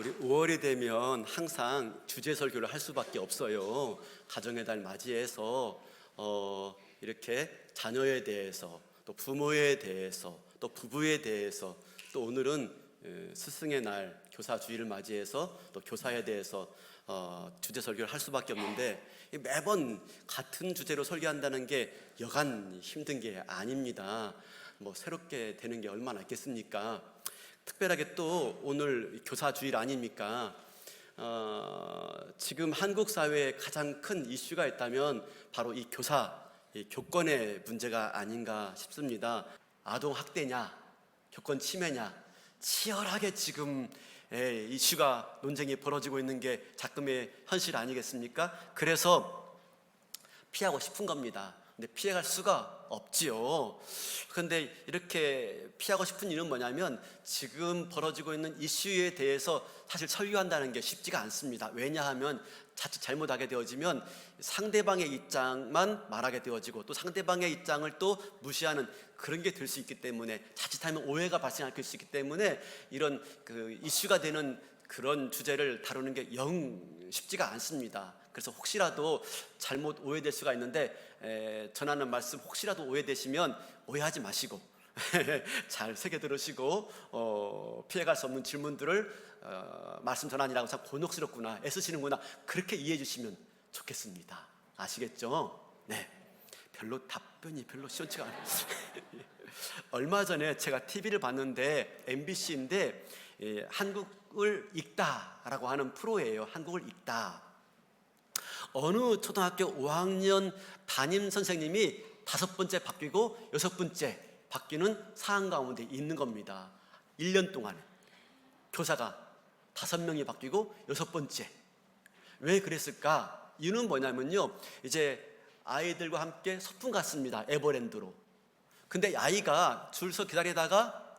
우리 5월이 되면 항상 주제 설교를 할 수밖에 없어요. 가정의 달 맞이해서 이렇게 자녀에 대해서, 또 부모에 대해서, 또 부부에 대해서, 또 오늘은 스승의 날 교사주일을 맞이해서 또 교사에 대해서 주제 설교를 할 수밖에 없는데, 매번 같은 주제로 설교한다는 게 여간 힘든 게 아닙니다. 새롭게 되는 게 얼마나 있겠습니까? 특별하게 또 오늘 교사주일 아닙니까? 지금 한국 사회에 가장 큰 이슈가 있다면 바로 이 이 교권의 문제가 아닌가 싶습니다. 아동 학대냐, 교권 침해냐, 치열하게 지금 이슈가 논쟁이 벌어지고 있는 게 작금의 현실 아니겠습니까? 그래서 피하고 싶은 겁니다. 근데 피해갈 수가 없지요. 그런데 이렇게 피하고 싶은 이유는 뭐냐면, 지금 벌어지고 있는 이슈에 대해서 사실 설교한다는 게 쉽지가 않습니다. 왜냐하면 자칫 잘못하게 되어지면 상대방의 입장만 말하게 되어지고, 또 상대방의 입장을 또 무시하는 그런 게 될 수 있기 때문에, 자칫하면 오해가 발생할 수 있기 때문에 이런 이슈가 되는 그런 주제를 다루는 게 영 쉽지가 않습니다. 그래서 혹시라도 잘못 오해될 수가 있는데, 전하는 말씀 혹시라도 오해되시면 오해하지 마시고 잘 새겨 들으시고, 피해갈 수 없는 질문들을 말씀 전환이라고 참 곤혹스럽구나, 애쓰시는구나, 그렇게 이해해 주시면 좋겠습니다. 아시겠죠? 네. 답변이 별로 시원치가 않아요. 얼마 전에 제가 TV를 봤는데, MBC인데 한국을 읽다라고 하는 프로예요. 한국을 읽다. 어느 초등학교 5학년 담임 선생님이 5번째 바뀌고 6번째 바뀌는 상황 가운데 있는 겁니다. 1년 동안에 교사가 5명이 바뀌고 6번째. 왜 그랬을까? 이유는 뭐냐면요, 이제 아이들과 함께 소풍 갔습니다. 에버랜드로. 근데 아이가 줄 서 기다리다가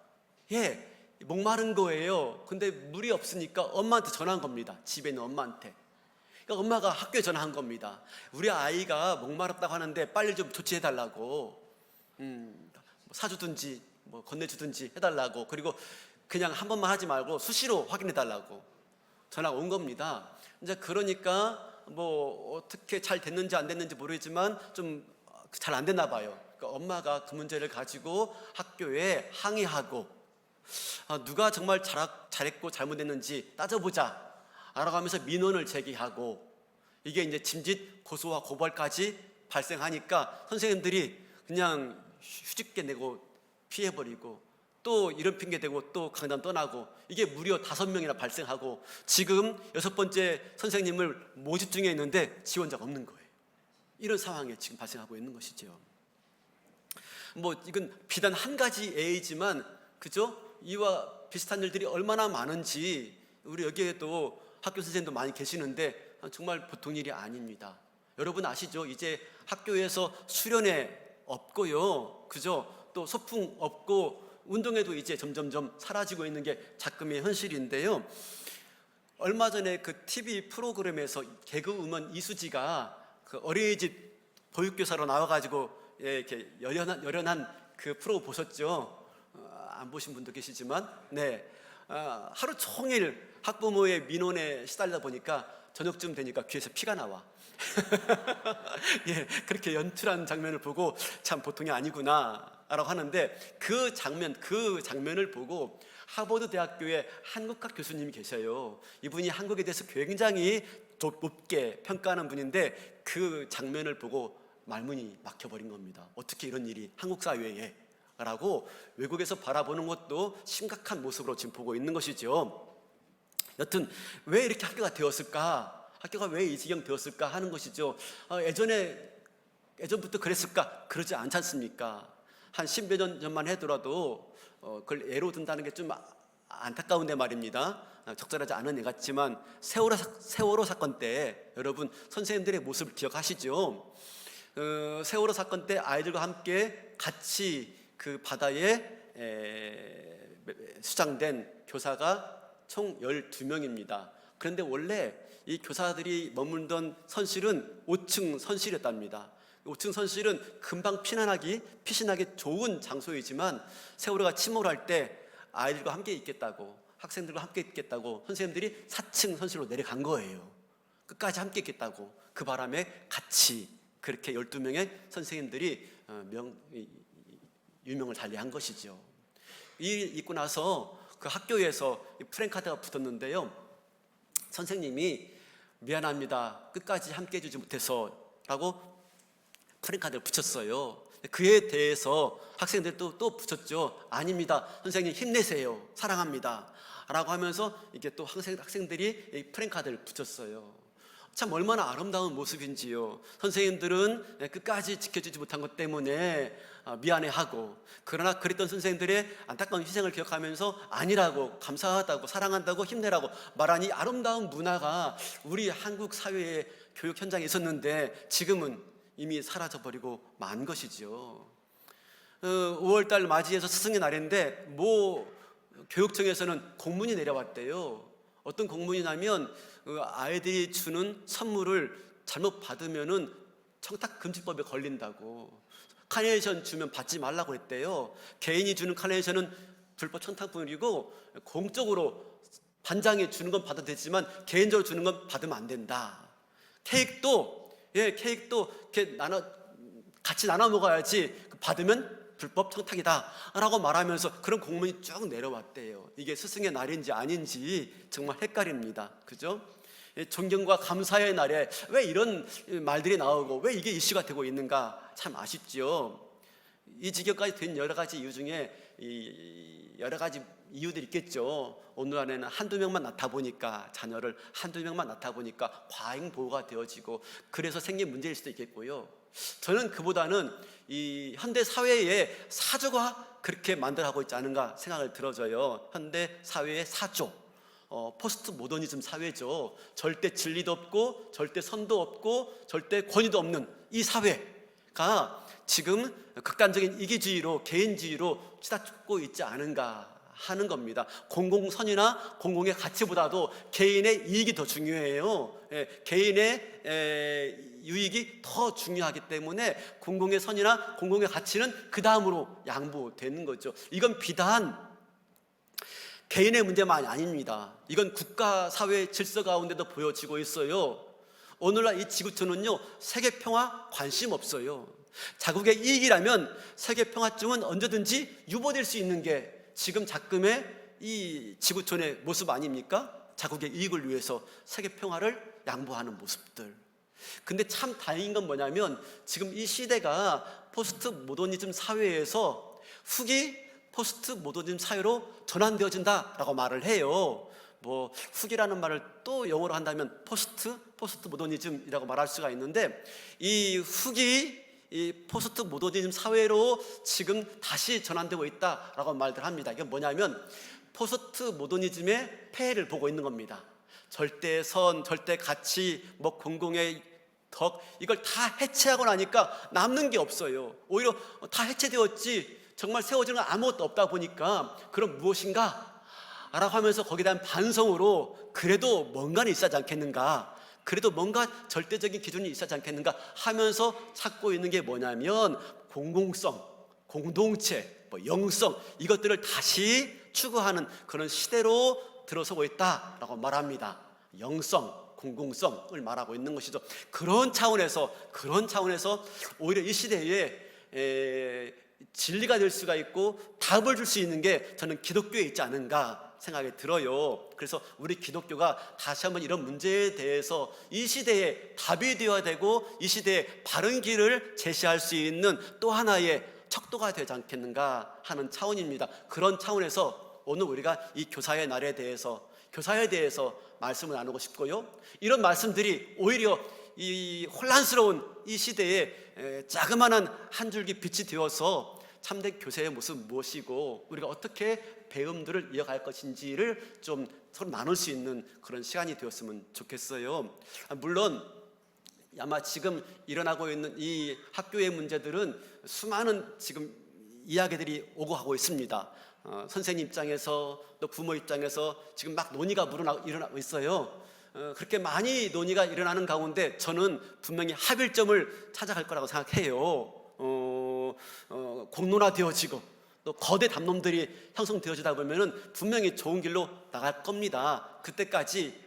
목마른 거예요. 근데 물이 없으니까 엄마한테 전화한 겁니다. 집에 있는 엄마한테. 그러니까 엄마가 학교에 전화한 겁니다. 우리 아이가 목마르다고 하는데 빨리 좀 조치해달라고, 사주든지 건네주든지 해달라고, 그리고 그냥 한 번만 하지 말고 수시로 확인해달라고 전화가 온 겁니다. 이제 그러니까 어떻게 잘 됐는지 안 됐는지 모르겠지만 좀 잘 안 됐나 봐요. 그러니까 엄마가 그 문제를 가지고 학교에 항의하고, 누가 정말 잘했고 잘못했는지 따져보자 라고 하면서 민원을 제기하고, 이게 이제 짐짓 고소와 고발까지 발생하니까 선생님들이 그냥 휴직계 내고 피해버리고, 또 이런 핑계 대고 또 강단 떠나고, 이게 무려 5명이나 발생하고, 지금 6번째 선생님을 모집 중에 있는데 지원자가 없는 거예요. 이런 상황에 지금 발생하고 있는 것이죠. 이건 비단 한 가지 예이지만, 그죠? 이와 비슷한 일들이 얼마나 많은지, 우리 여기에도 학교 선생님도 많이 계시는데 정말 보통 일이 아닙니다. 여러분 아시죠? 이제 학교에서 수련회 없고요, 그죠? 또 소풍 없고, 운동회도 이제 점점점 사라지고 있는 게 작금의 현실인데요. 얼마 전에 그 TV 프로그램에서 개그우먼 이수지가 그 어린이집 보육교사로 나와가지고 이렇게 열연한 그 프로 보셨죠? 안 보신 분도 계시지만, 하루 종일 학부모의 민원에 시달리다 보니까 저녁쯤 되니까 귀에서 피가 나와. 그렇게 연출한 장면을 보고 참 보통이 아니구나 라고 하는데, 그 장면을 보고 하버드 대학교의 한국학 교수님이 계셔요. 이분이 한국에 대해서 굉장히 높게 평가하는 분인데, 그 장면을 보고 말문이 막혀버린 겁니다. 어떻게 이런 일이 한국 사회에 라고 외국에서 바라보는 것도 심각한 모습으로 지금 보고 있는 것이죠. 여튼 왜 이렇게 학교가 되었을까? 학교가 왜 이 지경 되었을까 하는 것이죠. 예전부터 그랬을까? 그러지 않지 않습니까? 한 10몇 년 전만 하더라도 그걸 예로 든다는 게 좀 안타까운데 말입니다. 적절하지 않은 예 같지만, 세월호 사건 때 여러분 선생님들의 모습을 기억하시죠? 세월호 사건 때 아이들과 함께 같이 그 바다에 수장된 교사가 총 12명입니다. 그런데 원래 이 교사들이 머물던 선실은 5층 선실이었답니다. 5층 선실은 금방 피신하기 좋은 장소이지만, 세월호가 침몰할 때 아이들과 함께 있겠다고, 학생들과 함께 있겠다고 선생님들이 4층 선실로 내려간 거예요. 끝까지 함께 있겠다고. 그 바람에 같이 그렇게 12명의 선생님들이 유명을 달리한 것이죠. 이 있고 나서 그 학교에서 프랭카드가 붙었는데요, 선생님이 미안합니다, 끝까지 함께 해주지 못해서 라고 프랭카드를 붙였어요. 그에 대해서 학생들이 또 붙였죠. 아닙니다, 선생님 힘내세요, 사랑합니다 라고 하면서 이게 또 학생들이 프랭카드를 붙였어요. 참 얼마나 아름다운 모습인지요. 선생님들은 끝까지 지켜주지 못한 것 때문에 미안해하고, 그러나 그랬던 선생님들의 안타까운 희생을 기억하면서 아니라고, 감사하다고, 사랑한다고, 힘내라고 말한 이 아름다운 문화가 우리 한국 사회의 교육 현장에 있었는데 지금은 이미 사라져버리고 만 것이죠. 5월달 맞이해서 스승의 날인데 교육청에서는 공문이 내려왔대요. 어떤 공문이냐면 아이들이 주는 선물을 잘못 받으면은 청탁금지법에 걸린다고. 카네이션 주면 받지 말라고 했대요. 개인이 주는 카네이션은 불법 청탁물이고 공적으로 반장이 주는 건 받아도 되지만 개인적으로 주는 건 받으면 안 된다. 케이크도 이렇게 같이 나눠 먹어야지 받으면 불법 청탁이다 라고 말하면서 그런 공문이 쭉 내려왔대요. 이게 스승의 날인지 아닌지 정말 헷갈립니다. 그죠? 존경과 감사의 날에 왜 이런 말들이 나오고 왜 이게 이슈가 되고 있는가 참 아쉽죠. 이 지경까지 된 여러 가지 이유 중에 여러 가지 이유들이 있겠죠. 오늘날에는 한두 명만 낳다 보니까, 자녀를 한두 명만 낳다 보니까 과잉 보호가 되어지고 그래서 생긴 문제일 수도 있겠고요. 저는 그보다는 이 현대 사회의 사조가 그렇게 만들어가고 있지 않은가 생각을 들어져요. 현대 사회의 사조, 포스트 모더니즘 사회죠. 절대 진리도 없고 절대 선도 없고 절대 권위도 없는 이 사회가 지금 극단적인 이기주의로, 개인주의로 치닫고 있지 않은가 하는 겁니다. 공공선이나 공공의 가치보다도 개인의 이익이 더 중요해요. 개인의 유익이 더 중요하기 때문에 공공의 선이나 공공의 가치는 그 다음으로 양보되는 거죠. 이건 비단 개인의 문제만이 아닙니다. 이건 국가 사회 질서 가운데도 보여지고 있어요. 오늘날 이 지구촌은요, 세계 평화 관심 없어요. 자국의 이익이라면 세계 평화쯤은 언제든지 유보될 수 있는 게 지금 작금의 이 지구촌의 모습 아닙니까? 자국의 이익을 위해서 세계 평화를 양보하는 모습들. 근데 참 다행인 건 뭐냐면 지금 이 시대가 포스트 모더니즘 사회에서 후기 포스트 모더니즘 사회로 전환되어진다라고 말을 해요. 후기라는 말을 또 영어로 한다면 포스트 모더니즘이라고 말할 수가 있는데, 이 후기, 이 포스트 모더니즘 사회로 지금 다시 전환되고 있다라고 말들 합니다. 이게 뭐냐면 포스트 모더니즘의 폐해를 보고 있는 겁니다. 절대선, 절대가치, 공공의 덕, 이걸 다 해체하고 나니까 남는 게 없어요. 오히려 다 해체되었지 정말 세워지는 건 아무것도 없다 보니까 그럼 무엇인가? 라고 하면서 거기에 대한 반성으로 그래도 뭔가는 있어야 하지 않겠는가, 그래도 뭔가 절대적인 기준이 있어야 하지 않겠는가 하면서 찾고 있는 게 뭐냐면 공공성, 공동체, 영성, 이것들을 다시 추구하는 그런 시대로 들어서고 있다라고 말합니다. 영성, 공공성을 말하고 있는 것이죠. 그런 차원에서 오히려 이 시대에 진리가 될 수가 있고 답을 줄 수 있는 게 저는 기독교에 있지 않은가 생각이 들어요. 그래서 우리 기독교가 다시 한번 이런 문제에 대해서 이 시대에 답이 되어야 되고 이 시대에 바른 길을 제시할 수 있는 또 하나의 척도가 되지 않겠는가 하는 차원입니다. 그런 차원에서 오늘 우리가 이 교사의 날에 대해서, 교사에 대해서 말씀을 나누고 싶고요. 이런 말씀들이 오히려 이 혼란스러운 이 시대에 자그마한 한 줄기 빛이 되어서 참된 교사의 모습 무엇이고 우리가 어떻게 배움들을 이어갈 것인지를 좀 서로 나눌 수 있는 그런 시간이 되었으면 좋겠어요. 물론 아마 지금 일어나고 있는 이 학교의 문제들은 수많은 지금 이야기들이 오고 가고 있습니다. 선생님 입장에서 또 부모 입장에서 지금 막 논의가 일어나고 있어요. 그렇게 많이 논의가 일어나는 가운데 저는 분명히 합일점을 찾아갈 거라고 생각해요. 공론화되어지고 또 거대 담론들이 형성되어지다 보면은 분명히 좋은 길로 나갈 겁니다. 그때까지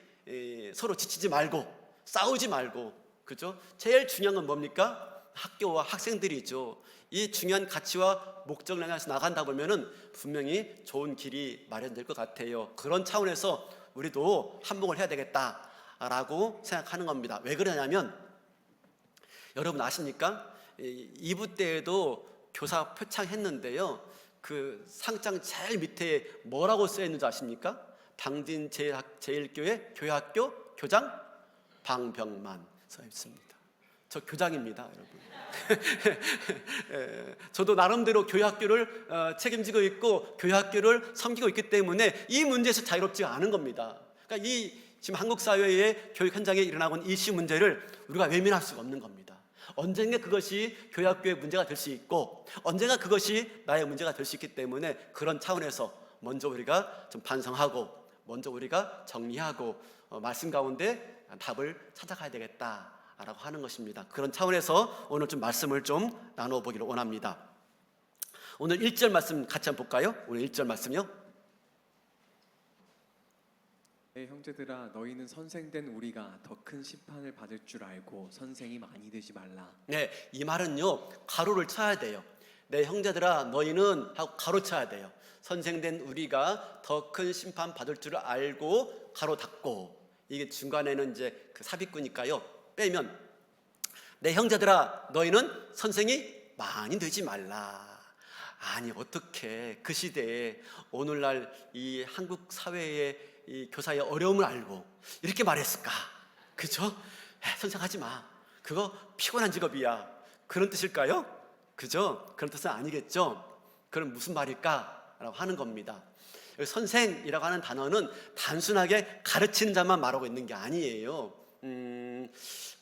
서로 지치지 말고 싸우지 말고, 그죠? 제일 중요한 건 뭡니까? 학교와 학생들이죠. 이 중요한 가치와 목적을 향해서 나간다 보면은 분명히 좋은 길이 마련될 것 같아요. 그런 차원에서 우리도 한몫을 해야 되겠다라고 생각하는 겁니다. 왜 그러냐면 여러분 아십니까? 2부 때에도 교사 표창했는데요, 그 상장 제일 밑에 뭐라고 써 있는지 아십니까? 당진 제1교회 교회학교 교장 방병만 써 있습니다. 저 교장입니다, 여러분. 저도 나름대로 교회학교를 책임지고 있고 교회학교를 섬기고 있기 때문에 이 문제에서 자유롭지 않은 겁니다. 그러니까 이 지금 한국 사회의 교육 현장에 일어나고 있는 이슈 문제를 우리가 외면할 수가 없는 겁니다. 언젠가 그것이 교회학교의 문제가 될 수 있고 언젠가 그것이 나의 문제가 될 수 있기 때문에 그런 차원에서 먼저 우리가 좀 반성하고 먼저 우리가 정리하고 말씀 가운데 답을 찾아가야 되겠다라고 하는 것입니다. 그런 차원에서 오늘 좀 말씀을 좀 나누어 보기를 원합니다. 오늘 1절 말씀 같이 한번 볼까요? 오늘 1절 말씀이요. 내 형제들아, 너희는 선생된 우리가 더 큰 심판을 받을 줄 알고 선생이 많이 되지 말라. 네, 이 말은요 가로를 쳐야 돼요. 내 형제들아 너희는 하고 가로 쳐야 돼요. 선생된 우리가 더 큰 심판 받을 줄 알고 가로 닫고, 이게 중간에는 이제 그 삽입구니까요 빼면 내 형제들아 너희는 선생이 많이 되지 말라. 아니 어떻게 그 시대에 오늘날 이 한국 사회의 이 교사의 어려움을 알고 이렇게 말했을까? 그죠? 선생하지 마. 그거 피곤한 직업이야. 그런 뜻일까요? 그죠? 그런 뜻은 아니겠죠? 그럼 무슨 말일까? 라고 하는 겁니다. 선생이라고 하는 단어는 단순하게 가르치는 자만 말하고 있는 게 아니에요.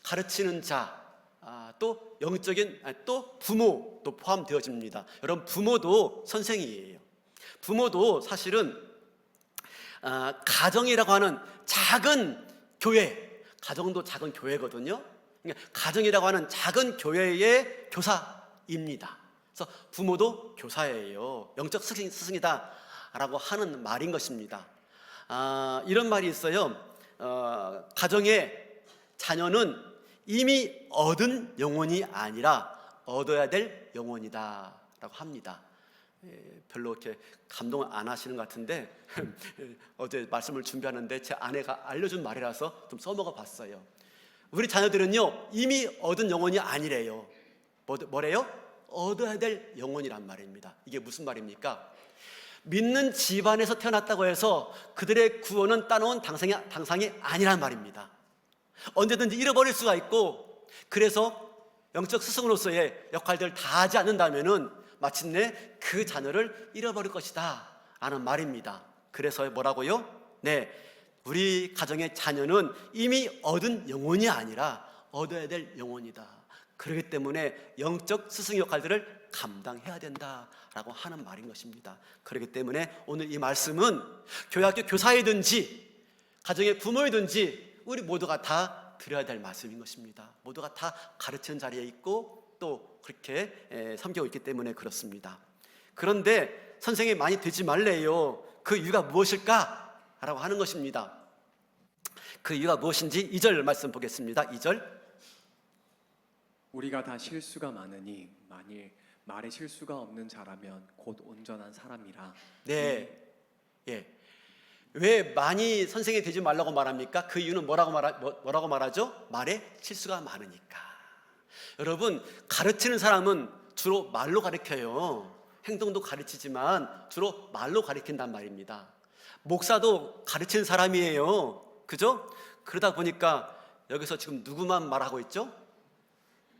가르치는 자, 또 영적인, 또 부모도 포함되어집니다. 여러분 부모도 선생이에요. 부모도 사실은 가정이라고 하는 작은 교회, 가정도 작은 교회거든요. 그러니까 가정이라고 하는 작은 교회의 교사입니다. 그래서 부모도 교사예요. 영적 스승이다라고 하는 말인 것입니다. 이런 말이 있어요. 가정의 자녀는 이미 얻은 영혼이 아니라 얻어야 될 영혼이다라고 합니다. 별로 이렇게 감동을 안 하시는 것 같은데 어제 말씀을 준비하는데 제 아내가 알려준 말이라서 좀 써먹어 봤어요. 우리 자녀들은요 이미 얻은 영혼이 아니래요. 뭐래요? 얻어야 될 영혼이란 말입니다. 이게 무슨 말입니까? 믿는 집안에서 태어났다고 해서 그들의 구원은 따놓은 당상이 아니란 말입니다. 언제든지 잃어버릴 수가 있고, 그래서 영적 스승으로서의 역할들을 다 하지 않는다면은 마침내 그 자녀를 잃어버릴 것이다 라는 말입니다. 그래서 뭐라고요? 네, 우리 가정의 자녀는 이미 얻은 영혼이 아니라 얻어야 될 영혼이다. 그렇기 때문에 영적 스승 역할들을 감당해야 된다라고 하는 말인 것입니다. 그렇기 때문에 오늘 이 말씀은 교회학교 교사이든지 가정의 부모이든지 우리 모두가 다 드려야 될 말씀인 것입니다. 모두가 다 가르치는 자리에 있고 또 그렇게 섬기고 있기 때문에 그렇습니다. 그런데 선생이 많이 되지 말래요. 그 이유가 무엇일까? 라고 하는 것입니다. 그 이유가 무엇인지 2절 말씀 보겠습니다. 2절. 우리가 다 실수가 많으니 만일 말에 실수가 없는 자라면 곧 온전한 사람이라. 네, 예. 왜 많이 선생이 되지 말라고 말합니까? 그 이유는 뭐라고 말하죠? 말에 실수가 많으니까. 여러분 가르치는 사람은 주로 말로 가르쳐요. 행동도 가르치지만 주로 말로 가르친단 말입니다. 목사도 가르치는 사람이에요. 그죠? 그러다 보니까 여기서 지금 누구만 말하고 있죠?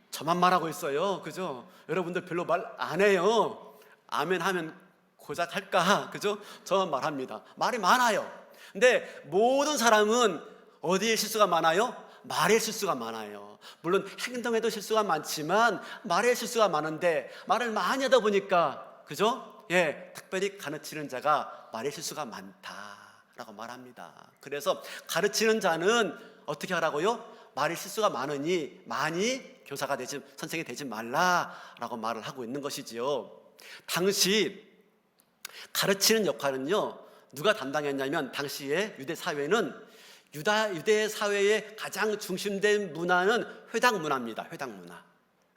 저만 말하고 있어요. 그죠? 여러분들 별로 말 안 해요. 아멘 하면 고작 할까? 그죠? 저만 말합니다. 말이 많아요. 근데 모든 사람은 어디에 실수가 많아요? 말에 실수가 많아요. 물론 행동에도 실수가 많지만 말에 실수가 많은데 말을 많이 하다 보니까, 그죠? 예, 특별히 가르치는 자가 말에 실수가 많다라고 말합니다. 그래서 가르치는 자는 어떻게 하라고요? 말에 실수가 많으니 많이 교사가 되지, 선생이 되지 말라라고 말을 하고 있는 것이지요. 당시 가르치는 역할은요, 누가 담당했냐면 당시에 유대 사회는 유대 사회의 가장 중심된 문화는 회당 문화입니다. 회당 문화.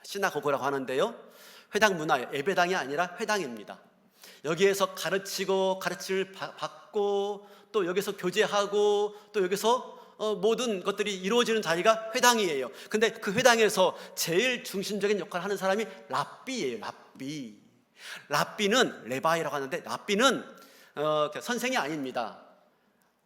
시나고그라고 하는데요. 회당 문화, 예배당이 아니라 회당입니다. 여기에서 가르치고 가르침을 받고 또 여기서 교제하고 또 여기서 모든 것들이 이루어지는 자리가 회당이에요. 근데 그 회당에서 제일 중심적인 역할을 하는 사람이 랍비예요. 랍비. 랍비는 레바이라고 하는데 랍비는 선생이 아닙니다.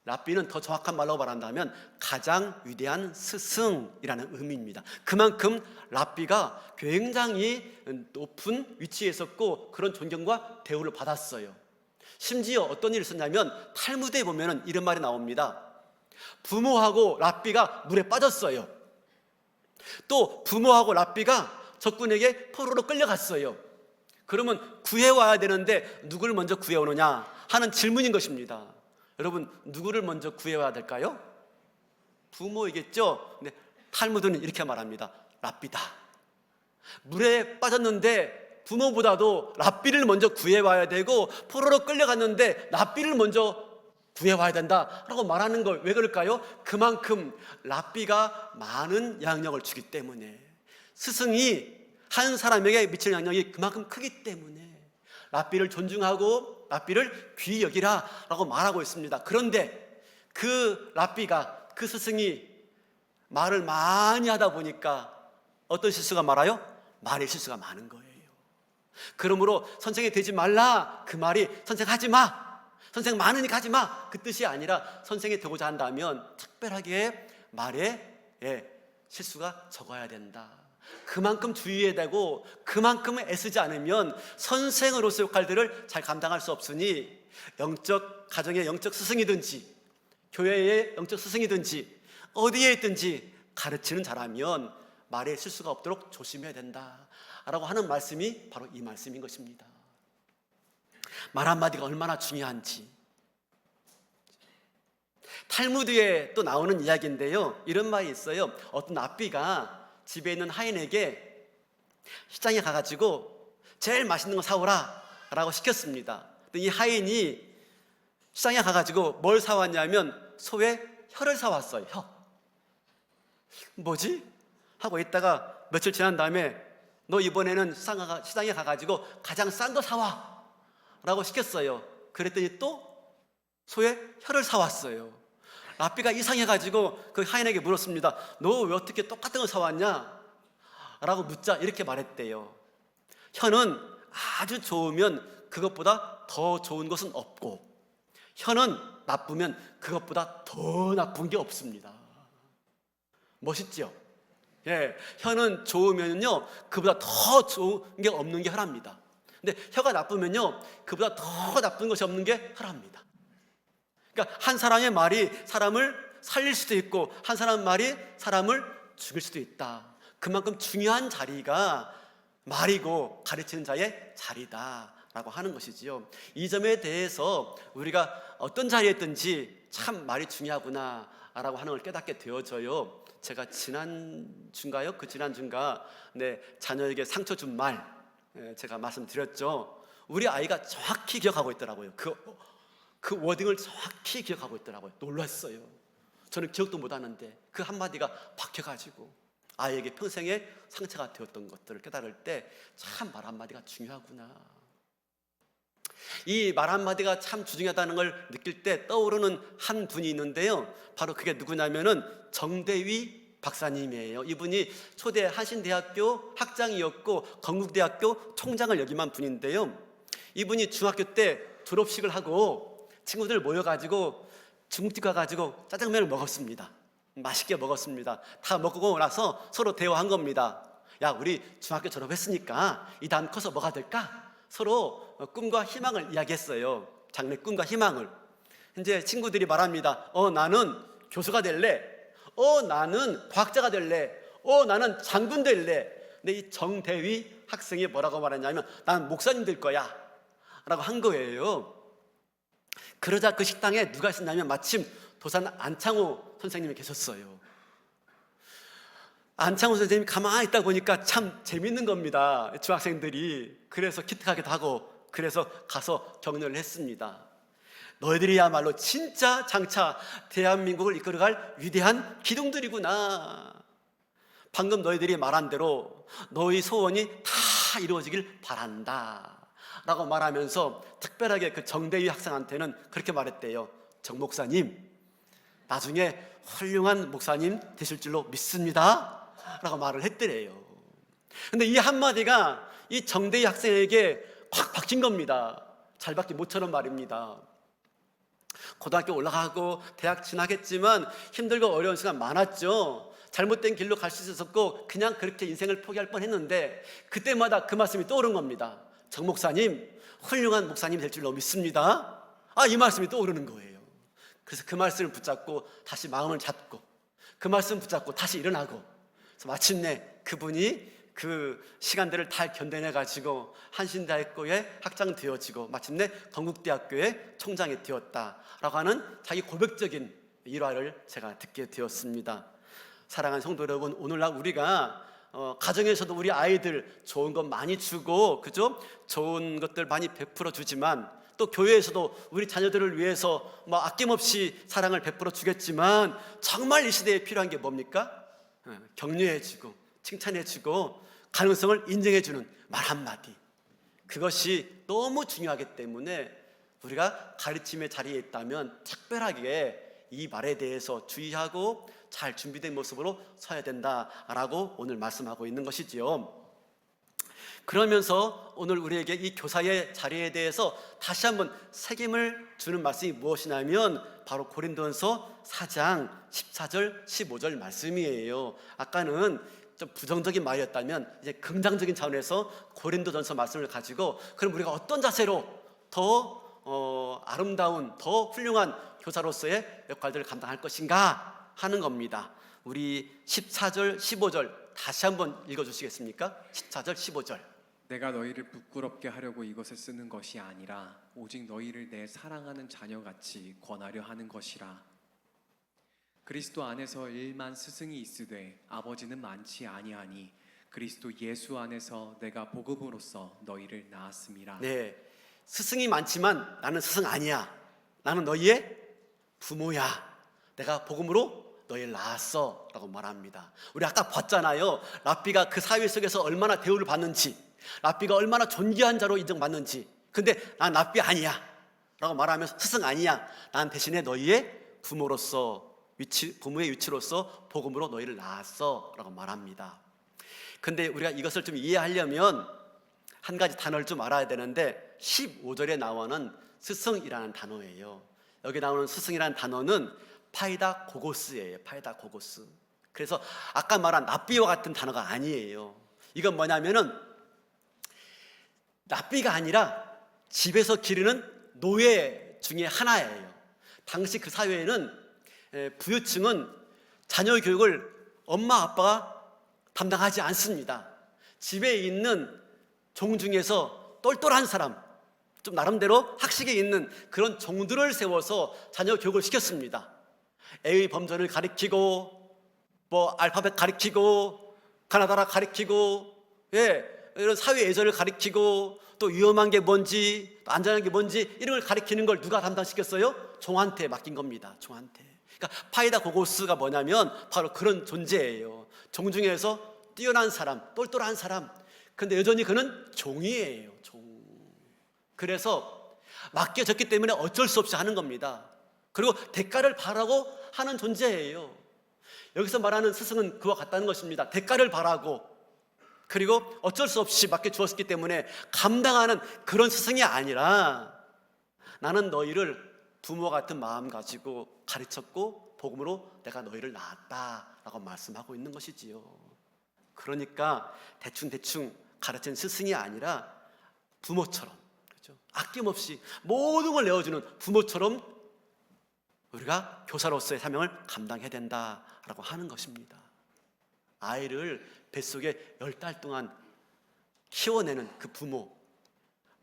랍비는 더 정확한 말로 말한다면 가장 위대한 스승이라는 의미입니다. 그만큼 랍비가 굉장히 높은 위치에 있었고 그런 존경과 대우를 받았어요. 심지어 어떤 일을 썼냐면 탈무드에 보면 이런 말이 나옵니다. 부모하고 랍비가 물에 빠졌어요. 또 부모하고 랍비가 적군에게 포로로 끌려갔어요. 그러면 구해와야 되는데 누구를 먼저 구해오느냐 하는 질문인 것입니다. 여러분, 누구를 먼저 구해와야 될까요? 부모이겠죠? 근데 탈무드는 이렇게 말합니다. 랍비다. 물에 빠졌는데 부모보다도 랍비를 먼저 구해와야 되고 포로로 끌려갔는데 랍비를 먼저 구해와야 된다라고 말하는 걸 왜 그럴까요? 그만큼 랍비가 많은 영향력을 주기 때문에, 스승이 한 사람에게 미치는 영향력이 그만큼 크기 때문에 랍비를 존중하고 랍비를 귀히 여기라 라고 말하고 있습니다. 그런데 그 랍비가, 그 스승이 말을 많이 하다 보니까 어떤 실수가 많아요? 말의 실수가 많은 거예요. 그러므로 선생이 되지 말라, 그 말이 선생 하지 마, 선생 많으니까 하지 마, 그 뜻이 아니라 선생이 되고자 한다면 특별하게 말에 실수가 적어야 된다. 그만큼 주의해야 되고 그만큼 애쓰지 않으면 선생으로서의 역할들을 잘 감당할 수 없으니, 가정의 영적 스승이든지 교회의 영적 스승이든지 어디에 있든지 가르치는 자라면 말에 실수가 없도록 조심해야 된다라고 하는 말씀이 바로 이 말씀인 것입니다. 말 한마디가 얼마나 중요한지. 탈무드에 또 나오는 이야기인데요, 이런 말이 있어요. 어떤 랍비가 집에 있는 하인에게 시장에 가가지고 제일 맛있는 거 사오라 라고 시켰습니다. 이 하인이 시장에 가가지고 뭘 사왔냐면 소의 혀를 사왔어요. 혀. 뭐지? 하고 있다가 며칠 지난 다음에 너 이번에는 시장에 가가지고 가장 싼 거 사와 라고 시켰어요. 그랬더니 또 소의 혀를 사왔어요. 랍비가 이상해가지고 그 하인에게 물었습니다. 너 왜 어떻게 똑같은 거 사왔냐? 라고 묻자 이렇게 말했대요. 혀는 아주 좋으면 그것보다 더 좋은 것은 없고, 혀는 나쁘면 그것보다 더 나쁜 게 없습니다. 멋있죠? 예, 혀는 좋으면요 그보다 더 좋은 게 없는 게 혀랍니다. 근데 혀가 나쁘면요 그보다 더 나쁜 것이 없는 게 혀랍니다. 그러니까 한 사람의 말이 사람을 살릴 수도 있고 한 사람의 말이 사람을 죽일 수도 있다. 그만큼 중요한 자리가 말이고 가르치는 자의 자리다라고 하는 것이지요. 이 점에 대해서 우리가 어떤 자리에 있든지 참 말이 중요하구나라고 하는 걸 깨닫게 되어져요. 제가 지난주인가요? 그 지난주인가 자녀에게 상처 준 말 제가 말씀드렸죠. 우리 아이가 정확히 기억하고 있더라고요. 그 워딩을 정확히 기억하고 있더라고요. 놀랐어요. 저는 기억도 못하는데 그 한마디가 박혀가지고 아이에게 평생의 상처가 되었던 것들을 깨달을 때 참 말 한마디가 중요하구나. 이 말 한마디가 참 중요하다는 걸 느낄 때 떠오르는 한 분이 있는데요, 바로 그게 누구냐면은 정대위 박사님이에요. 이분이 초대 한신대학교 학장이었고 건국대학교 총장을 역임한 분인데요, 이분이 중학교 때 졸업식을 하고 친구들 모여가지고 중국집 가가지고 짜장면을 먹었습니다. 맛있게 먹었습니다. 다 먹고 나서 서로 대화한 겁니다. 야, 우리 중학교 졸업했으니까 이 다음 커서 뭐가 될까? 서로 꿈과 희망을 이야기했어요. 장래 꿈과 희망을. 이제 친구들이 말합니다. 나는 교수가 될래. 나는 과학자가 될래. 나는 장군 될래. 근데 이 정대위 학생이 뭐라고 말했냐면 난 목사님 될 거야 라고 한 거예요. 그러자 그 식당에 누가 있었냐면 마침 도산 안창호 선생님이 계셨어요. 안창호 선생님이 가만히 있다 보니까 참 재밌는 겁니다. 중학생들이. 그래서 기특하기도 하고 그래서 가서 격려를 했습니다. 너희들이야말로 진짜 장차 대한민국을 이끌어갈 위대한 기둥들이구나. 방금 너희들이 말한 대로 너희 소원이 다 이루어지길 바란다 라고 말하면서 특별하게 그 정대위 학생한테는 그렇게 말했대요. 정 목사님, 나중에 훌륭한 목사님 되실 줄로 믿습니다 라고 말을 했더래요. 근데 이 한마디가 이 정대위 학생에게 확 박힌 겁니다. 잘 박힌 모처럼 말입니다. 고등학교 올라가고 대학 진학했지만 힘들고 어려운 시간 많았죠. 잘못된 길로 갈 수 있었고 그냥 그렇게 인생을 포기할 뻔했는데 그때마다 그 말씀이 떠오른 겁니다. 정 목사님, 훌륭한 목사님 될 줄로 믿습니다. 이 말씀이 떠오르는 거예요. 그래서 그 말씀을 붙잡고 다시 마음을 잡고 그 말씀 붙잡고 다시 일어나고, 그래서 마침내 그분이 그 시간들을 다 견뎌내가지고 한신대학교에 학장되어지고 마침내 건국대학교의 총장이 되었다라고 하는 자기 고백적인 일화를 제가 듣게 되었습니다. 사랑하는 성도 여러분, 오늘날 우리가 가정에서도 우리 아이들 좋은 것 많이 주고, 그죠? 좋은 것들 많이 베풀어 주지만 또 교회에서도 우리 자녀들을 위해서 아낌없이 사랑을 베풀어 주겠지만 정말 이 시대에 필요한 게 뭡니까? 격려해주고 칭찬해주고 가능성을 인정해주는 말 한마디, 그것이 너무 중요하기 때문에 우리가 가르침의 자리에 있다면 특별하게 이 말에 대해서 주의하고 잘 준비된 모습으로 서야 된다라고 오늘 말씀하고 있는 것이지요. 그러면서 오늘 우리에게 이 교사의 자리에 대해서 다시 한번 책임을 주는 말씀이 무엇이냐면 바로 고린도전서 4장 14절 15절 말씀이에요. 아까는 좀 부정적인 말이었다면 이제 긍정적인 차원에서 고린도전서 말씀을 가지고 그럼 우리가 어떤 자세로 더 아름다운, 더 훌륭한 교사로서의 역할들을 감당할 것인가 하는 겁니다. 우리 14절 15절 다시 한번 읽어주시겠습니까? 14절 15절. 내가 너희를 부끄럽게 하려고 이것을 쓰는 것이 아니라 오직 너희를 내 사랑하는 자녀같이 권하려 하는 것이라. 그리스도 안에서 일만 스승이 있으되 아버지는 많지 아니하니 그리스도 예수 안에서 내가 복음으로써 너희를 낳았음이라. 네, 스승이 많지만 나는 스승 아니야. 나는 너희의 부모야. 내가 복음으로 너희를 낳았어 라고 말합니다. 우리 아까 봤잖아요. 랍비가 그 사회 속에서 얼마나 대우를 받는지, 랍비가 얼마나 존귀한 자로 인정받는지. 근데 난 랍비 아니야 라고 말하면서 스승 아니야. 난 대신에 너희의 부모로서 부모의 위치로서 복음으로 너희를 낳았어 라고 말합니다. 근데 우리가 이것을 좀 이해하려면 한 가지 단어를 좀 알아야 되는데 15절에 나오는 스승이라는 단어예요. 여기 나오는 스승이라는 단어는 파이다 고고스예요. 파이다 고고스. 그래서 아까 말한 랍비와 같은 단어가 아니에요. 이건 뭐냐면은 랍비가 아니라 집에서 기르는 노예 중에 하나예요. 당시 그 사회에는 부유층은 자녀 교육을 엄마 아빠가 담당하지 않습니다. 집에 있는 종 중에서 똘똘한 사람, 좀 나름대로 학식이 있는 그런 종들을 세워서 자녀 교육을 시켰습니다. A의 범전을 가리키고 알파벳 가리키고 가나다라 가리키고 이런 사회 예절을 가리키고 또 위험한 게 뭔지 또 안전한 게 뭔지 이런 걸 가리키는 걸 누가 담당시켰어요? 종한테 맡긴 겁니다. 종한테. 그러니까 파이다 고고스가 뭐냐면 바로 그런 존재예요. 종 중에서 뛰어난 사람, 똘똘한 사람. 근데 여전히 그는 종이에요. 종. 그래서 맡겨졌기 때문에 어쩔 수 없이 하는 겁니다. 그리고 대가를 바라고 하는 존재예요. 여기서 말하는 스승은 그와 같다는 것입니다. 대가를 바라고, 그리고 어쩔 수 없이 맡겨주었기 때문에 감당하는 그런 스승이 아니라 나는 너희를 부모 같은 마음 가지고 가르쳤고 복음으로 내가 너희를 낳았다라고 말씀하고 있는 것이지요. 그러니까 대충 가르친 스승이 아니라 부모처럼, 그렇죠? 아낌없이 모든 걸 내어주는 부모처럼 우리가 교사로서의 사명을 감당해야 된다라고 하는 것입니다. 아이를 뱃속에 10달 동안 키워내는 그 부모,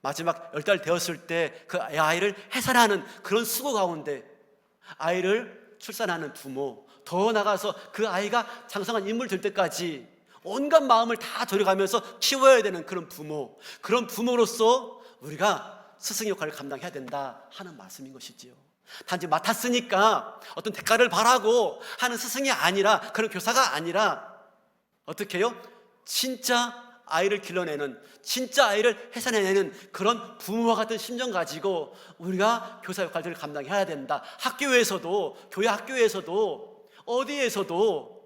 마지막 10달 되었을 때 그 아이를 해산하는 그런 수고 가운데 아이를 출산하는 부모, 더 나아가서 그 아이가 장성한 인물 될 때까지 온갖 마음을 다 들여가면서 키워야 되는 그런 부모, 그런 부모로서 우리가 스승 역할을 감당해야 된다 하는 말씀인 것이지요. 단지 맡았으니까 어떤 대가를 바라고 하는 스승이 아니라, 그런 교사가 아니라 어떻게 해요? 진짜 아이를 길러내는, 진짜 아이를 해산해내는 그런 부모와 같은 심정 가지고 우리가 교사 역할들을 감당해야 된다. 학교에서도, 교회 학교에서도, 어디에서도,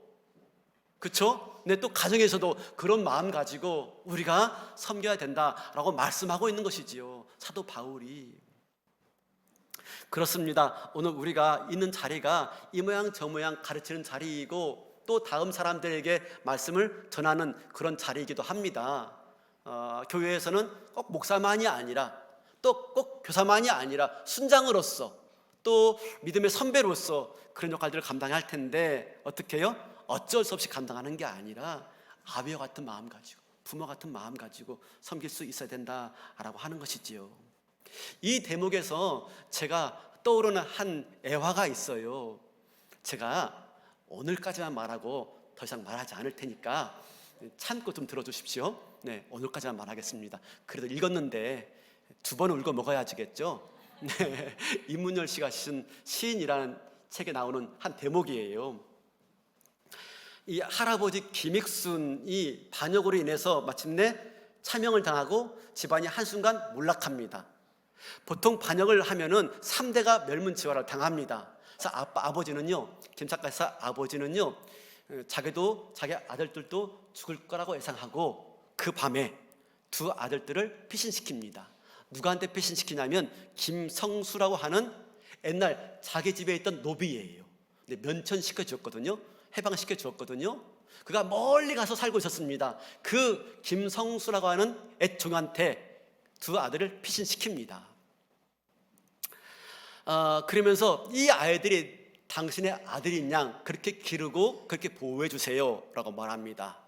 그렇죠? 네, 또 가정에서도 그런 마음 가지고 우리가 섬겨야 된다라고 말씀하고 있는 것이지요, 사도 바울이. 그렇습니다. 오늘 우리가 있는 자리가 이 모양 저 모양 가르치는 자리이고, 또 다음 사람들에게 말씀을 전하는 그런 자리이기도 합니다. 교회에서는 꼭 목사만이 아니라, 또 꼭 교사만이 아니라 순장으로서, 또 믿음의 선배로서 그런 역할들을 감당해야 할 텐데, 어떻게 해요? 어쩔 수 없이 감당하는 게 아니라 아비와 같은 마음 가지고, 부모 같은 마음 가지고 섬길 수 있어야 된다라고 하는 것이지요. 이 대목에서 제가 떠오르는 한 애화가 있어요. 제가 오늘까지만 말하고 더 이상 말하지 않을 테니까 참고 좀 들어주십시오. 네, 오늘까지만 말하겠습니다. 그래도 읽었는데 두 번 울고 먹어야지겠죠. 네, 임문열 씨가 쓴 시인이라는 책에 나오는 한 대목이에요. 이 할아버지 김익순이 반역으로 인해서 마침내 차명을 당하고 집안이 한순간 몰락합니다. 보통 반역을 하면은 3대가 멸문지화를 당합니다. 그래서 아버지는요, 김작가사 아버지는요, 자기도 자기 아들들도 죽을 거라고 예상하고 그 밤에 두 아들들을 피신시킵니다. 누구한테 피신시키냐면 김성수라고 하는 옛날 자기 집에 있던 노비예요. 근데 면천시켜 주었거든요. 해방시켜 주었거든요. 그가 멀리 가서 살고 있었습니다. 그 김성수라고 하는 애종한테 두 아들을 피신시킵니다. 그러면서 이 아이들이 당신의 아들인 양 그렇게 기르고 그렇게 보호해 주세요 라고 말합니다.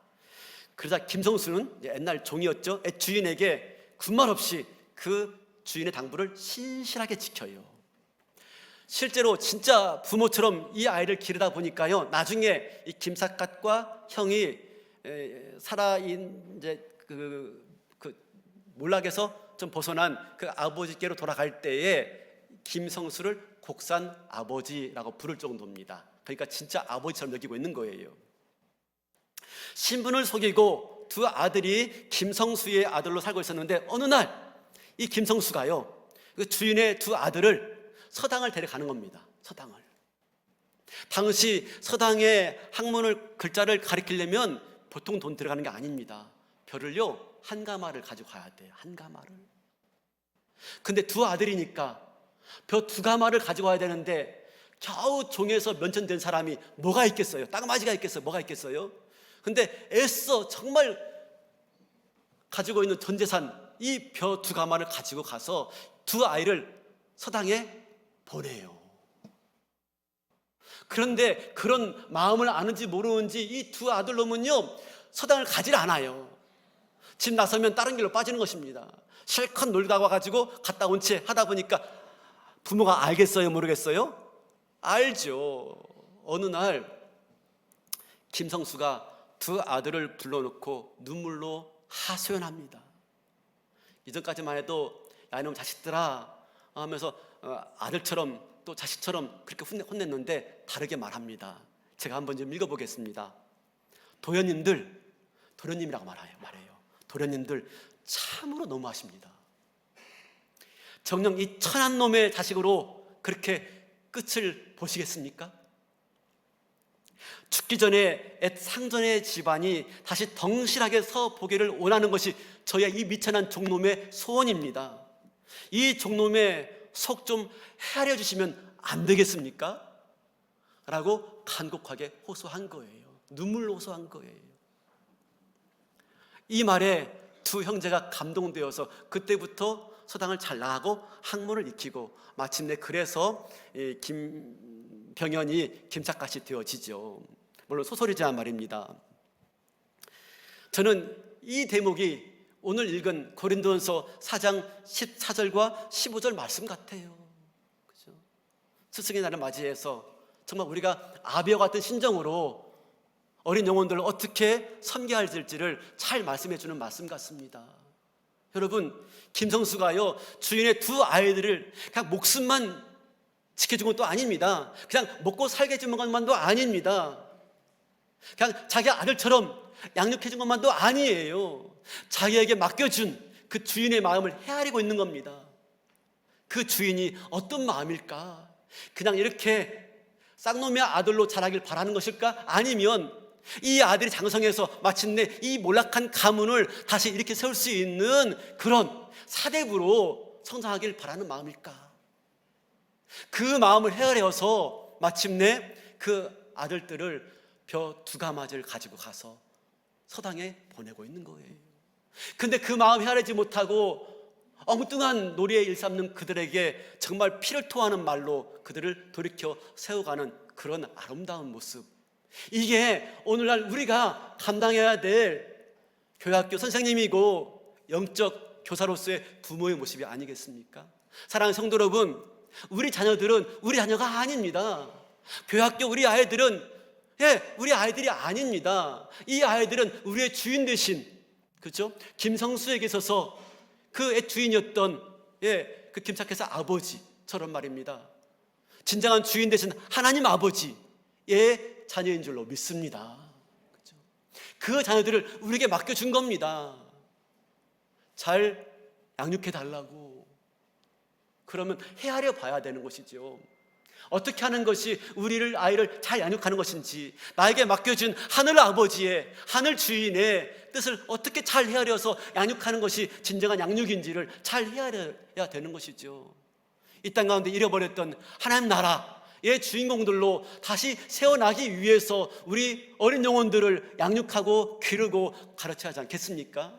그러자 김성수는 옛날 종이었죠. 주인에게 군말 없이 그 주인의 당부를 신실하게 지켜요. 실제로 진짜 부모처럼 이 아이를 기르다 보니까요, 나중에 이 김삿갓과 형이 이제 그 몰락에서 좀 벗어난 그 아버지께로 돌아갈 때에 김성수를 곡산 아버지라고 부를 정도입니다. 그러니까 진짜 아버지처럼 여기고 있는 거예요. 신분을 속이고 두 아들이 김성수의 아들로 살고 있었는데, 어느 날 이 김성수가요, 그 주인의 두 아들을 서당을 데려가는 겁니다. 서당을. 당시 서당의 학문을, 글자를 가리키려면 보통 돈 들어가는 게 아닙니다. 별을요, 한 가마를 가지고 가야 돼요. 한 가마를. 근데 두 아들이니까 벼 두 가마를 가지고 와야 되는데 겨우 종에서 면천된 사람이 뭐가 있겠어요? 땅마지가 있겠어요? 뭐가 있겠어요? 근데 애써 정말 가지고 있는 전 재산, 이 벼 두 가마를 가지고 가서 두 아이를 서당에 보내요. 그런데 그런 마음을 아는지 모르는지 이 두 아들놈은요, 서당을 가질 않아요. 집 나서면 다른 길로 빠지는 것입니다. 실컷 놀다 와가지고 갔다 온 채 하다 보니까 부모가 알겠어요? 모르겠어요? 알죠. 어느 날 김성수가 두 아들을 불러놓고 눈물로 하소연합니다. 이전까지만 해도 야 이놈 자식들아 하면서 아들처럼 또 자식처럼 그렇게 혼냈는데 다르게 말합니다. 제가 한번 좀 읽어보겠습니다. 도련님이라고 말해요. 도련님들 참으로 너무하십니다. 정녕 이 천한 놈의 자식으로 그렇게 끝을 보시겠습니까? 죽기 전에 상전의 집안이 다시 덩실하게 서 보기를 원하는 것이 저희의 이 미천한 종놈의 소원입니다. 이 종놈의 속 좀 헤아려 주시면 안 되겠습니까? 라고 간곡하게 호소한 거예요. 눈물로 호소한 거예요. 이 말에 두 형제가 감동되어서 그때부터 서당을 잘 나가고 학문을 익히고 마침내 그래서 김병현이 김작갓이 되어지죠. 물론 소설이지만 말입니다. 저는 이 대목이 오늘 읽은 고린도전서 4장 14절과 15절 말씀 같아요. 그렇죠? 스승의 날을 맞이해서 정말 우리가 아비와 같은 심정으로 어린 영혼들을 어떻게 섬겨야 할지를 잘 말씀해 주는 말씀 같습니다. 여러분, 김성수가요, 주인의 두 아이들을 그냥 목숨만 지켜준 것도 아닙니다. 그냥 먹고 살게 해준 것만도 아닙니다. 그냥 자기 아들처럼 양육해준 것만도 아니에요. 자기에게 맡겨준 그 주인의 마음을 헤아리고 있는 겁니다. 그 주인이 어떤 마음일까? 그냥 이렇게 쌍놈의 아들로 자라길 바라는 것일까? 아니면 이 아들이 장성해서 마침내 이 몰락한 가문을 다시 이렇게 세울 수 있는 그런 사대부로 성장하길 바라는 마음일까? 그 마음을 헤아려서 마침내 그 아들들을 벼 두 가마지를 가지고 가서 서당에 보내고 있는 거예요. 근데 그 마음 헤아리지 못하고 엉뚱한 놀이에 일삼는 그들에게 정말 피를 토하는 말로 그들을 돌이켜 세워가는 그런 아름다운 모습, 이게 오늘날 우리가 감당해야 될 교회학교 선생님이고 영적 교사로서의 부모의 모습이 아니겠습니까? 사랑하는 성도 여러분, 우리 자녀들은 우리 자녀가 아닙니다. 교회학교 우리 아이들은 우리 아이들이 아닙니다. 이 아이들은 우리의 주인 대신, 그렇죠? 김성수에게 있어서 그의 주인이었던 그 김사께서 아버지처럼 말입니다. 진정한 주인 대신 하나님 아버지의 자녀인 줄로 믿습니다. 그렇죠? 그 자녀들을 우리에게 맡겨준 겁니다. 잘 양육해 달라고. 그러면 헤아려 봐야 되는 것이죠. 어떻게 하는 것이 우리를 아이를 잘 양육하는 것인지, 나에게 맡겨준 하늘 아버지의, 하늘 주인의 뜻을 어떻게 잘 헤아려서 양육하는 것이 진정한 양육인지를 잘 헤아려야 되는 것이죠. 이 땅 가운데 잃어버렸던 하나님 나라의 주인공들로 다시 세워나기 위해서 우리 어린 영혼들을 양육하고 기르고 가르쳐야 하지 않겠습니까?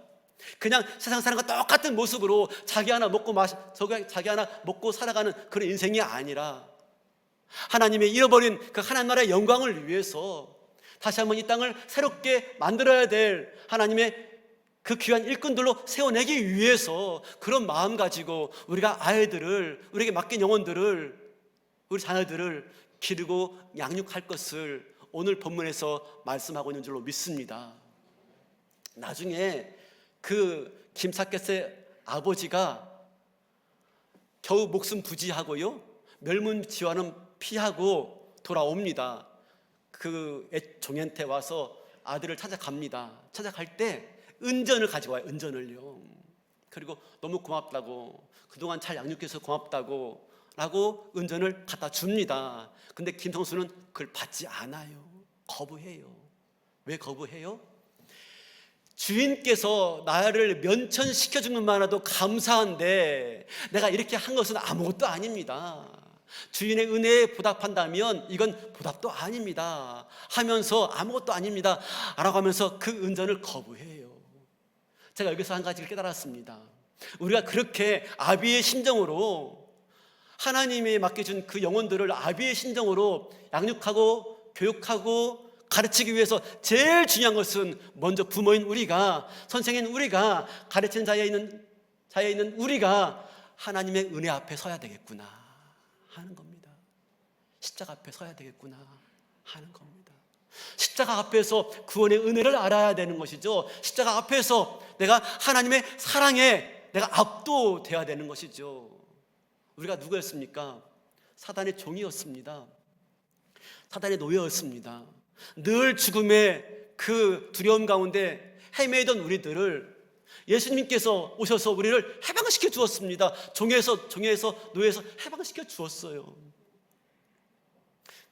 그냥 세상 사람과 똑같은 모습으로 자기 하나 먹고 살아가는 그런 인생이 아니라 하나님의 잃어버린 그 하나님 나라의 영광을 위해서 다시 한번 이 땅을 새롭게 만들어야 될 하나님의 그 귀한 일꾼들로 세워내기 위해서 그런 마음 가지고 우리가 아이들을, 우리에게 맡긴 영혼들을, 우리 자녀들을 기르고 양육할 것을 오늘 본문에서 말씀하고 있는 줄로 믿습니다. 나중에 그 김사켓의 아버지가 겨우 목숨 부지하고요, 멸문지화는 피하고 돌아옵니다. 그 종한테 와서 아들을 찾아갑니다. 찾아갈 때 은전을 가지고 와요. 은전을요. 그리고 너무 고맙다고, 그동안 잘 양육해서 고맙다고 라고 은전을 갖다 줍니다. 근데 김성수는 그걸 받지 않아요. 거부해요. 왜 거부해요? 주인께서 나를 면천시켜주는 것만으로도 감사한데 내가 이렇게 한 것은 아무것도 아닙니다. 주인의 은혜에 보답한다면 이건 보답도 아닙니다 하면서 아무것도 아닙니다 라고 하면서 그 은전을 거부해요. 제가 여기서 한 가지를 깨달았습니다. 우리가 그렇게 아비의 심정으로 하나님이 맡겨준 그 영혼들을 아비의 심정으로 양육하고 교육하고 가르치기 위해서 제일 중요한 것은 먼저 부모인 우리가, 선생인 우리가, 가르치는 자에 있는 우리가 하나님의 은혜 앞에 서야 되겠구나 하는 겁니다. 십자가 앞에 서야 되겠구나 하는 겁니다. 십자가 앞에서 구원의 은혜를 알아야 되는 것이죠. 십자가 앞에서 내가 하나님의 사랑에 내가 압도돼야 되는 것이죠. 우리가 누구였습니까? 사단의 종이었습니다. 사단의 노예였습니다. 늘 죽음의 그 두려움 가운데 헤매던 우리들을 예수님께서 오셔서 우리를 해방시켜 주었습니다. 종에서 노예에서 해방시켜 주었어요.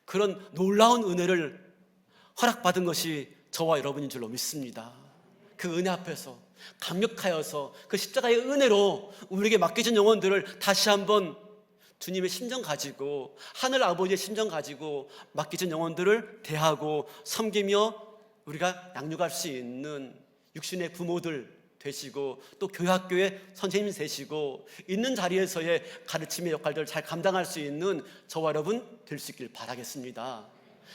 그런 놀라운 은혜를 허락받은 것이 저와 여러분인 줄로 믿습니다. 그 은혜 앞에서 감격하여서 그 십자가의 은혜로 우리에게 맡겨진 영혼들을 다시 한번 주님의 심정 가지고, 하늘 아버지의 심정 가지고 맡겨진 영혼들을 대하고 섬기며 우리가 양육할 수 있는 육신의 부모들 되시고, 또 교회학교의 선생님 되시고, 있는 자리에서의 가르침의 역할들을 잘 감당할 수 있는 저와 여러분 될 수 있길 바라겠습니다.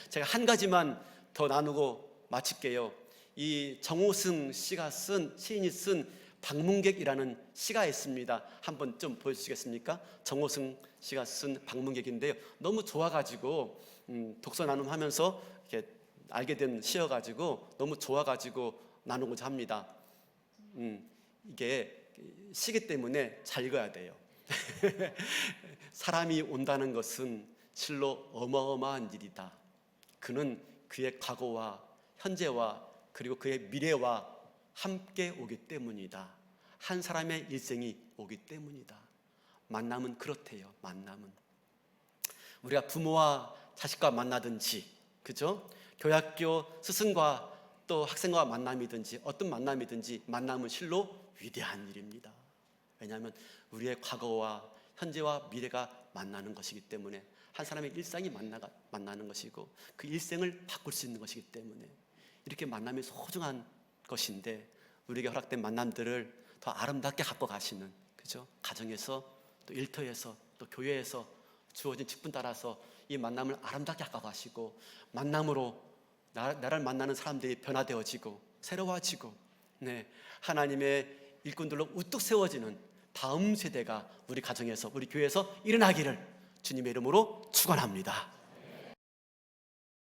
제가 한 가지만 더 나누고 마칠게요. 이 정호승 시인이 쓴 방문객이라는 시가 있습니다. 한번 좀 보여주시겠습니까? 정호승 씨가 쓴 방문객인데요. 너무 좋아가지고 독서 나눔하면서 이렇게 알게 된 시여가지고 너무 좋아가지고 나누고자 합니다. 이게 시기 때문에 잘 읽어야 돼요. 사람이 온다는 것은 실로 어마어마한 일이다. 그는 그의 과거와 현재와 그리고 그의 미래와 함께 오기 때문이다. 한 사람의 일생이 오기 때문이다. 만남은 그렇대요. 만남은 우리가 부모와 자식과 만나든지, 그죠? 교학교 스승과 또 학생과 만남이든지 어떤 만남이든지 만남은 실로 위대한 일입니다. 왜냐하면 우리의 과거와 현재와 미래가 만나는 것이기 때문에, 한 사람의 일상이 만나는 것이고 그 일생을 바꿀 수 있는 것이기 때문에 이렇게 만남이 소중한 것인데, 우리에게 허락된 만남들을 더 아름답게 갖고 가시는, 그죠? 가정에서 또 일터에서 또 교회에서 주어진 직분 따라서 이 만남을 아름답게 갖고 가시고, 만남으로 나를 만나는 사람들이 변화되어지고 새로워지고, 하나님의 일꾼들로 우뚝 세워지는 다음 세대가 우리 가정에서 우리 교회에서 일어나기를 주님의 이름으로 축원합니다.